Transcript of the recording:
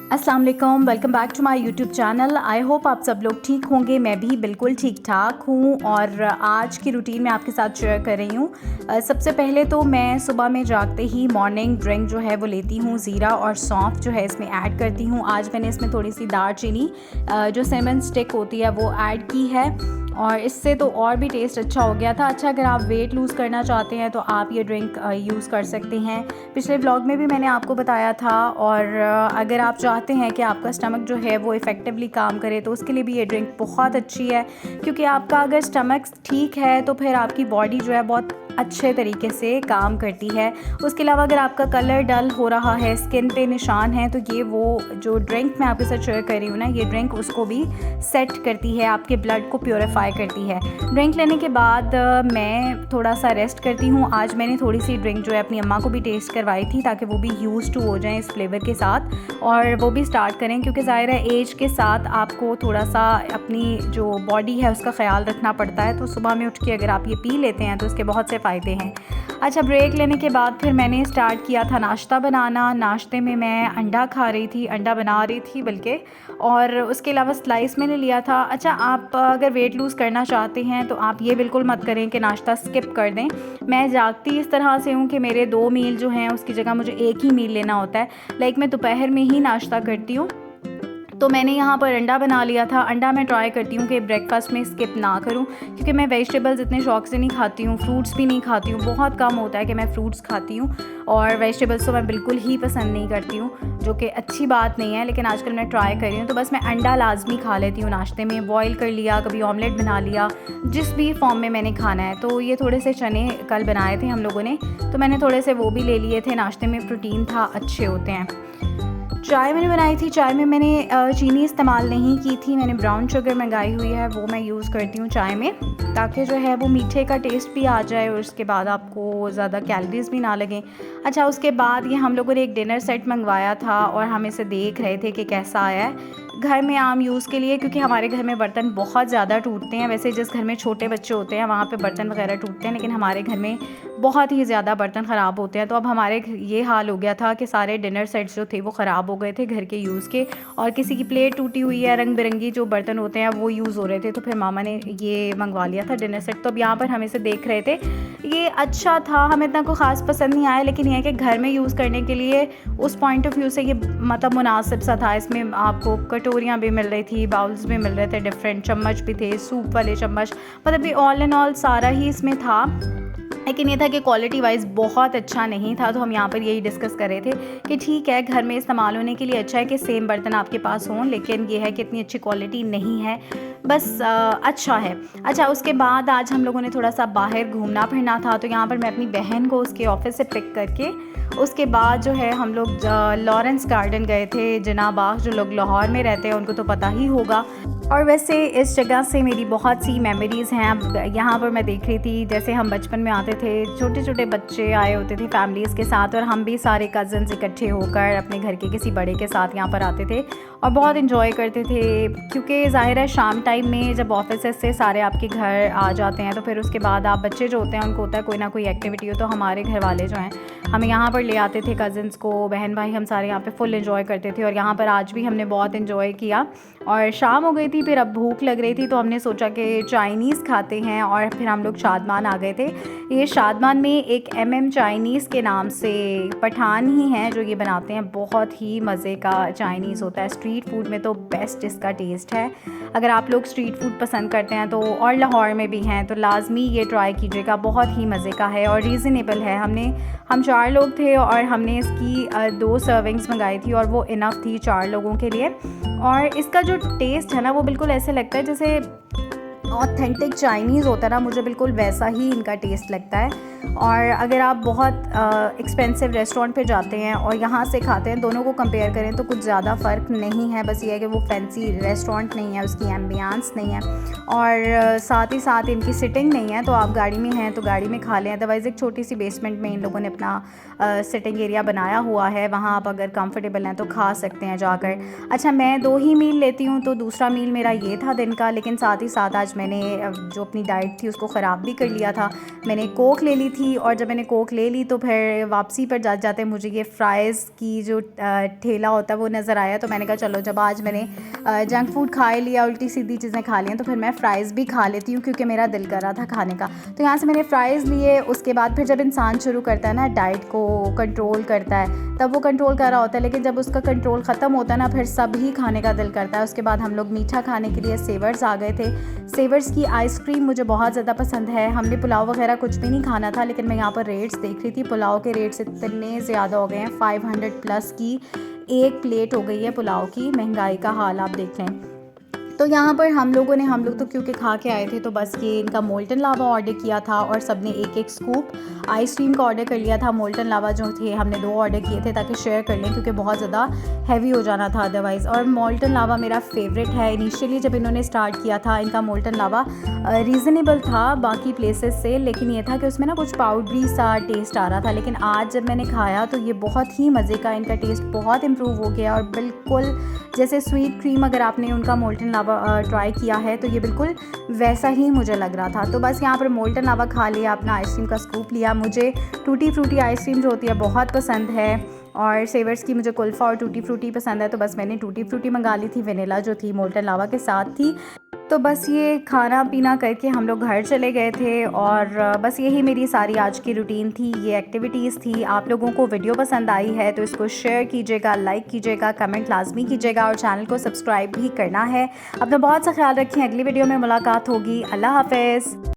अस्सलाम वालेकुम, welcome back to my YouTube channel. I hope आप सब लोग ठीक होंगे। मैं भी बिल्कुल ठीक ठाक हूँ और आज की रूटीन मैं आपके साथ शेयर कर रही हूँ। सबसे पहले तो मैं सुबह में जागते ही मॉर्निंग ड्रिंक जो है वो लेती हूँ। ज़ीरा और सौंफ जो है इसमें ऐड करती हूँ। आज मैंने इसमें थोड़ी सी दालचीनी जो सिनेमन स्टिक होती है वो ऐड की है और इससे तो और भी टेस्ट अच्छा हो गया था। अच्छा, अगर आप वेट लूज़ करना चाहते हैं तो आप ये ड्रिंक यूज़ कर सकते हैं। पिछले व्लॉग में भी मैंने आपको बताया था। और अगर आप चाहते हैं कि आपका स्टमक जो है वो इफ़ेक्टिवली काम करे तो उसके लिए भी ये ड्रिंक बहुत अच्छी है, क्योंकि आपका अगर स्टमक ठीक है तो फिर आपकी बॉडी जो है बहुत अच्छे तरीके से काम करती है। उसके अलावा अगर आपका कलर डल हो रहा है, स्किन पे निशान है, तो ये वो जो ड्रिंक मैं आपके साथ शेयर कर रही हूँ ना, ये ड्रिंक उसको भी सेट करती है, आपके ब्लड को प्योरीफाई करती है। ड्रिंक लेने के बाद मैं थोड़ा सा रेस्ट करती हूँ। आज मैंने थोड़ी सी ड्रिंक जो है अपनी अम्मा को भी टेस्ट करवाई थी ताकि वो भी यूज़ टू हो जाएं इस फ्लेवर के साथ और वो भी स्टार्ट करें, क्योंकि ज़ाहिर है एज के साथ आपको थोड़ा सा अपनी जो बॉडी है उसका ख्याल रखना पड़ता है। तो सुबह में उठ के अगर आप ये पी लेते हैं तो उसके बहुत से फ़ायदे हैं। अच्छा, ब्रेक लेने के बाद फिर मैंने स्टार्ट किया था नाश्ता बनाना। नाश्ते में मैं अंडा खा रही थी, अंडा बना रही थी बल्कि, और उसके अलावा स्लाइस मैंने लिया था। अच्छा, आप अगर वेट लूज़ करना चाहते हैं तो आप ये बिल्कुल मत करें कि नाश्ता स्किप कर दें। मैं जागती इस तरह से हूँ कि मेरे 2 मील जो हैं उसकी जगह मुझे एक ही मील लेना होता है। लाइक मैं दोपहर में ही नाश्ता करती हूँ। तो मैंने यहाँ पर अंडा बना लिया था। अंडा मैं ट्राई करती हूँ कि ब्रेकफास्ट में स्किप ना करूँ, क्योंकि मैं वेजिटेबल्स इतने शौक से नहीं खाती हूँ, फ्रूट्स भी नहीं खाती हूँ। बहुत कम होता है कि मैं फ्रूट्स खाती हूँ और वेजिटेबल्स तो मैं बिल्कुल ही पसंद नहीं करती हूँ, जो कि अच्छी बात नहीं है, लेकिन आजकल मैं ट्राई कर रही हूँ। तो बस मैं अंडा लाजमी खा लेती हूँ नाश्ते में। बॉयल कर लिया, कभी ऑमलेट बना लिया, जिस भी फॉर्म में मैंने खाना है। तो ये थोड़े से चने कल बनाए थे हम लोगों ने, तो मैंने थोड़े से वो भी ले लिए थे। नाश्ते में प्रोटीन था, अच्छे होते हैं। चाय मैंने बनाई थी। चाय में मैंने चीनी इस्तेमाल नहीं की थी। मैंने ब्राउन शुगर मंगाई हुई है, वो मैं यूज़ करती हूँ चाय में, ताकि जो है वो मीठे का टेस्ट भी आ जाए और उसके बाद आपको ज़्यादा कैलोरीज़ भी ना लगें। अच्छा, उसके बाद ये हम लोगों ने एक डिनर सेट मंगवाया था और हम इसे देख रहे थे कि कैसा आया है घर में आम यूज़ के लिए, क्योंकि हमारे घर में बर्तन बहुत ज़्यादा टूटते हैं। वैसे जिस घर में छोटे बच्चे होते हैं वहाँ पे बर्तन वगैरह टूटते हैं, लेकिन हमारे घर में बहुत ही ज़्यादा बर्तन ख़राब होते हैं। तो अब हमारे ये हाल हो गया था कि सारे डिनर सेट्स जो थे वो ख़राब हो गए थे घर के यूज़ के, और किसी की प्लेट टूटी हुई है, रंग बिरंगी जो बर्तन होते हैं वो यूज़ हो रहे थे। तो फिर मामा ने ये मंगवा लिया था डिनर सेट। तो अब यहाँ पर हम इसे देख रहे थे। ये अच्छा था, हमें इतना कोई ख़ास पसंद नहीं आया, लेकिन यह है कि घर में यूज़ करने के लिए उस पॉइंट ऑफ व्यू से ये मतलब मुनासिब सा था। इसमें आपको कटोरियाँ भी मिल रही थी, बाउल्स भी मिल रहे थे, डिफरेंट चम्मच भी थे, सूप वाले चम्मच, मतलब भी ऑल एंड ऑल सारा ही इसमें था। लेकिन ये था कि क्वालिटी वाइज बहुत अच्छा नहीं था। तो हम यहाँ पर यही डिस्कस कर रहे थे कि ठीक है, घर में इस्तेमाल होने के लिए अच्छा है कि सेम बर्तन आपके पास हों, लेकिन ये है कि इतनी अच्छी क्वालिटी नहीं है, बस अच्छा है। अच्छा, उसके बाद आज हम लोगों ने थोड़ा सा बाहर घूमना फिरना था। तो यहाँ पर मैं अपनी बहन को उसके ऑफिस से पिक करके उसके बाद जो है हम लोग लॉरेंस गार्डन गए थे, जिना बाग। जो लोग लाहौर में रहते हैं उनको तो पता ही होगा। और वैसे इस जगह से मेरी बहुत सी मेमोरीज़ हैं। अब यहाँ पर मैं देख रही थी, जैसे हम बचपन में आते थे, छोटे छोटे बच्चे आए होते थे फैमिलीज़ के साथ, और हम भी सारे कज़न्स इकट्ठे होकर अपने घर के किसी बड़े के साथ यहाँ पर आते थे और बहुत इन्जॉय करते थे। क्योंकि ज़ाहिर है शाम टाइम में जब ऑफिस से सारे आपके घर आ जाते हैं तो फिर उसके बाद आप बच्चे जो होते हैं उनको होता है कोई ना कोई एक्टिविटी हो। तो हमारे घर वाले जो हैं हमें यहाँ पर ले आते थे, कज़न्स को, बहन भाई, हम सारे यहाँ पे फुल एंजॉय करते थे। और यहाँ पर आज भी हमने बहुत एंजॉय किया। और शाम हो गई थी, फिर अब भूख लग रही थी, तो हमने सोचा कि चाइनीज़ खाते हैं, और फिर हम लोग शादमान आ गए थे। ये शादमान में एक चाइनीज़ के नाम से पठान ही हैं जो ये बनाते हैं। बहुत ही मज़े का चाइनीज़ होता है। स्ट्रीट फूड में तो बेस्ट इसका टेस्ट है। अगर आप लोग स्ट्रीट फूड पसंद करते हैं तो, और लाहौर में भी हैं, तो लाजमी ये ट्राई कीजिएगा। बहुत ही मज़े का है और रीज़नेबल है। हम 4 लोग थे और हमने इसकी 2 सर्विंग्स मंगाई थी और वो इनफ थी 4 लोगों के लिए। और इसका जो टेस्ट है ना वो बिल्कुल ऐसे लगता है जैसे ऑथेंटिक चाइनीज़ होता है ना, मुझे बिल्कुल वैसा ही इनका टेस्ट लगता है। और अगर आप बहुत एक्सपेंसिव रेस्टोरेंट पे जाते हैं और यहाँ से खाते हैं, दोनों को कंपेयर करें तो कुछ ज़्यादा फ़र्क नहीं है। बस ये है कि वो फैंसी रेस्टोरेंट नहीं है, उसकी एम्बियंस नहीं है, और साथ ही साथ इनकी सिटिंग नहीं है। तो आप गाड़ी में हैं तो गाड़ी में खा लें, अदरवाइज़ एक छोटी सी बेसमेंट में इन लोगों ने अपना सिटिंग एरिया बनाया हुआ है, वहाँ आप अगर कंफर्टेबल हैं तो खा सकते हैं जाकर। अच्छा, मैं 2 ही मील लेती हूँ, तो दूसरा मील मेरा ये था दिन का, लेकिन साथ ही साथ आज मैंने जो अपनी डाइट थी उसको ख़राब भी कर लिया था। मैंने कोक ले ली ली थी और जब मैंने कोक ले ली तो फिर वापसी पर जाते जाते मुझे ये फ़्राइज़ की जो ठेला होता है वो नज़र आया। तो मैंने कहा चलो जब आज मैंने जंक फूड खा लिया, उल्टी सीधी चीज़ें खा ली हैं, तो फिर मैं फ़्राइज़ भी खा लेती हूँ क्योंकि मेरा दिल कर रहा था खाने का। तो यहाँ से मैंने फ़्राइज़ लिए। उसके बाद फिर जब इंसान शुरू करता है ना डाइट को कंट्रोल करता है, तब वो कंट्रोल कर रहा होता है, लेकिन जब उसका कंट्रोल ख़त्म होता है ना फिर सब ही खाने का दिल करता है। उसके बाद हम लोग मीठा खाने के लिए सेवर्स आ गए थे। सेवर्स की आइसक्रीम मुझे बहुत ज़्यादा पसंद है। हमने पुलाव वगैरह कुछ भी नहीं खाना था, लेकिन मैं यहाँ पर रेट्स देख रही थी। पुलाव के रेट्स इतने ज़्यादा हो गए हैं, 500 प्लस की एक प्लेट हो गई है पुलाव की। महंगाई का हाल आप देख लें। तो यहाँ पर हम लोग तो क्योंकि खा के आए थे, तो बस ये इनका मोल्टन लावा ऑर्डर किया था और सब ने एक एक स्कूप आइसक्रीम का ऑर्डर कर लिया था। मोल्टन लावा जो थे हमने 2 ऑर्डर किए थे ताकि शेयर कर लें, क्योंकि बहुत ज़्यादा हैवी हो जाना था अदरवाइज़। और मोल्टन लावा मेरा फेवरेट है। इनिशियली जब इन्होंने स्टार्ट किया था इनका मोल्टन लावा रीज़नेबल था बाकी प्लेसेस से, लेकिन ये था कि उसमें ना कुछ पाउडरी सा टेस्ट आ रहा था। लेकिन आज जब मैंने खाया तो ये बहुत ही मज़े का, इनका टेस्ट बहुत इम्प्रूव हो गया और बिल्कुल जैसे स्वीट क्रीम अगर आपने उनका मोल्टन लावा ट्राई किया है तो ये बिल्कुल वैसा ही मुझे लग रहा था। तो बस यहाँ पर मोल्टन लावा खा लिया, अपना आइसक्रीम का स्कूप लिया। मुझे टूटी फ्रूटी आइसक्रीम जो होती है बहुत पसंद है और सेवर्स की मुझे कुल्फ़ा और टूटी फ्रूटी पसंद है, तो बस मैंने टूटी फ्रूटी मंगा ली थी। वेनिला जो थी मोल्टन लावा के साथ थी। तो बस ये खाना पीना करके हम लोग घर चले गए थे और बस यही मेरी सारी आज की रूटीन थी, ये एक्टिविटीज़ थी। आप लोगों को वीडियो पसंद आई है तो इसको शेयर कीजिएगा, लाइक कीजिएगा, कमेंट लाजमी कीजिएगा और चैनल को सब्सक्राइब भी करना है। अपना बहुत सा ख्याल रखें। अगली वीडियो में मुलाकात होगी। अल्लाह हाफ़िज़।